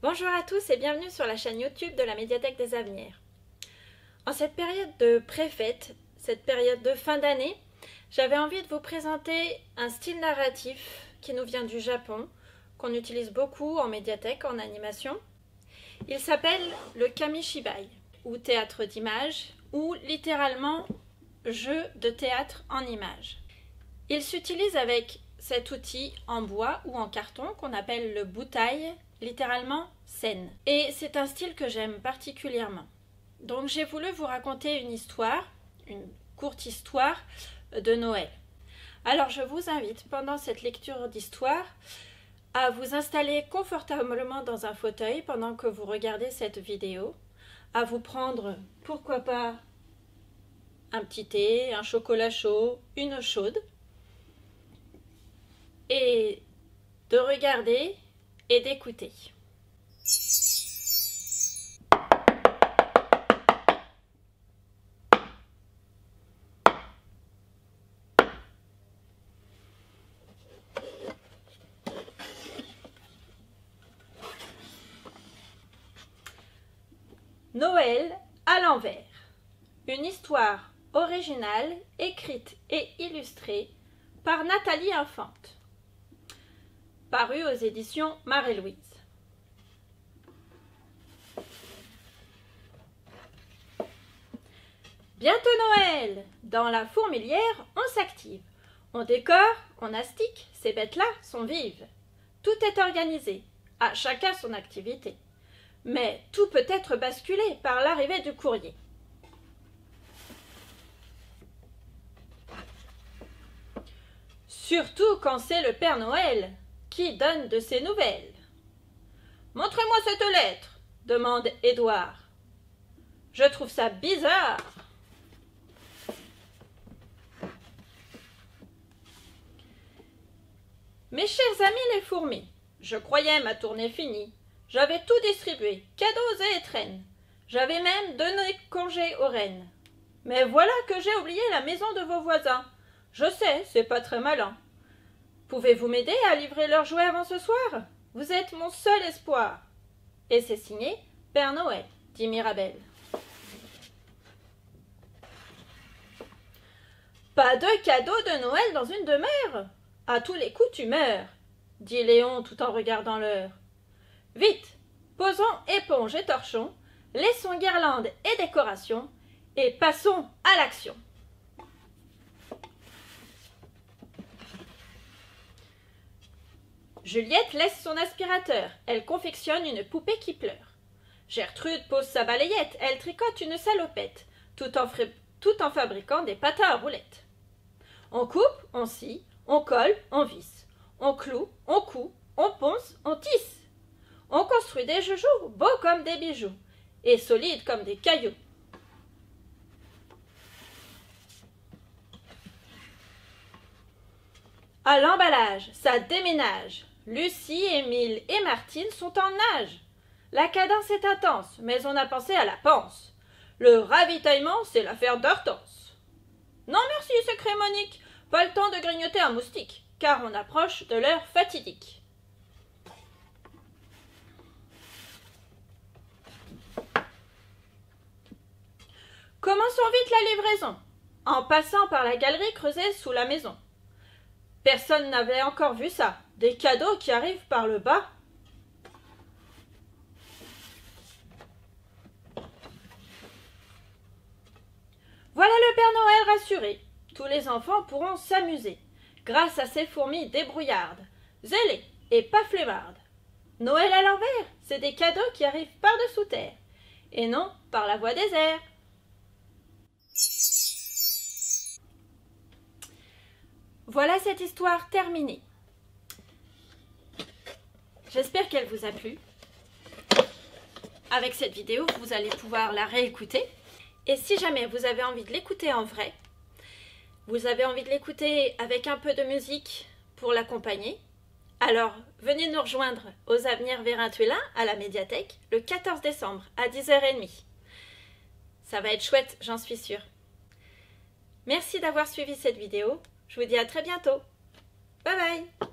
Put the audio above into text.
Bonjour à tous et bienvenue sur la chaîne YouTube de la Médiathèque des Avenirs. En cette période de pré-fête, cette période de fin d'année, j'avais envie de vous présenter un style narratif qui nous vient du Japon, qu'on utilise beaucoup en médiathèque, en animation. Il s'appelle le Kamishibai, ou théâtre d'images, ou littéralement jeu de théâtre en images. Il s'utilise avec cet outil en bois ou en carton qu'on appelle le butai, littéralement scène. Et c'est un style que j'aime particulièrement. Donc j'ai voulu vous raconter une histoire, une courte histoire de Noël. Alors je vous invite pendant cette lecture d'histoire à vous installer confortablement dans un fauteuil pendant que vous regardez cette vidéo, à vous prendre, pourquoi pas, un petit thé, un chocolat chaud, une eau chaude, et de regarder et d'écouter. Noël à l'envers. Une histoire originale, écrite et illustrée par Nathalie Infante. Paru aux éditions Marie-Louise. Bientôt Noël! Dans la fourmilière, on s'active. On décore, on astique, ces bêtes-là sont vives. Tout est organisé, à chacun son activité. Mais tout peut être basculé par l'arrivée du courrier. Surtout quand c'est le Père Noël qui donne de ses nouvelles. « Montrez-moi cette lettre !» demande Édouard. « Je trouve ça bizarre !» Mes chers amis les fourmis, je croyais ma tournée finie. J'avais tout distribué, cadeaux et étrennes. J'avais même donné congé aux reines. Mais voilà que j'ai oublié la maison de vos voisins. Je sais, c'est pas très malin. Pouvez-vous m'aider à livrer leurs jouets avant ce soir? Vous êtes mon seul espoir. Et c'est signé Père Noël, dit Mirabelle. Pas de cadeau de Noël dans une demeure. À tous les coups tu meurs, dit Léon tout en regardant l'heure. Vite, posons éponge et torchons, laissons guirlandes et décorations, et passons à l'action. Juliette laisse son aspirateur, elle confectionne une poupée qui pleure. Gertrude pose sa balayette, elle tricote une salopette, tout en fabriquant des patins à roulettes. On coupe, on scie, on colle, on visse, on cloue, on coud, on ponce, on tisse. On construit des joujoux beaux comme des bijoux et solides comme des cailloux. À l'emballage, ça déménage. Lucie, Émile et Martine sont en nage. La cadence est intense, mais on a pensé à la panse. Le ravitaillement, c'est l'affaire d'Hortense. Non merci, secret Monique, pas le temps de grignoter un moustique, car on approche de l'heure fatidique. Commençons vite la livraison, en passant par la galerie creusée sous la maison. Personne n'avait encore vu ça, des cadeaux qui arrivent par le bas. Voilà le Père Noël rassuré. Tous les enfants pourront s'amuser, grâce à ces fourmis débrouillardes, zélées et pas flemmardes. Noël à l'envers, c'est des cadeaux qui arrivent par-dessous terre, et non par la voie des airs. Voilà cette histoire terminée. J'espère qu'elle vous a plu. Avec cette vidéo, vous allez pouvoir la réécouter. Et si jamais vous avez envie de l'écouter en vrai, vous avez envie de l'écouter avec un peu de musique pour l'accompagner, alors venez nous rejoindre aux Avenirs Vérinthuélin à la médiathèque le 14 décembre à 10h30. Ça va être chouette, j'en suis sûre. Merci d'avoir suivi cette vidéo. Je vous dis à très bientôt. Bye bye!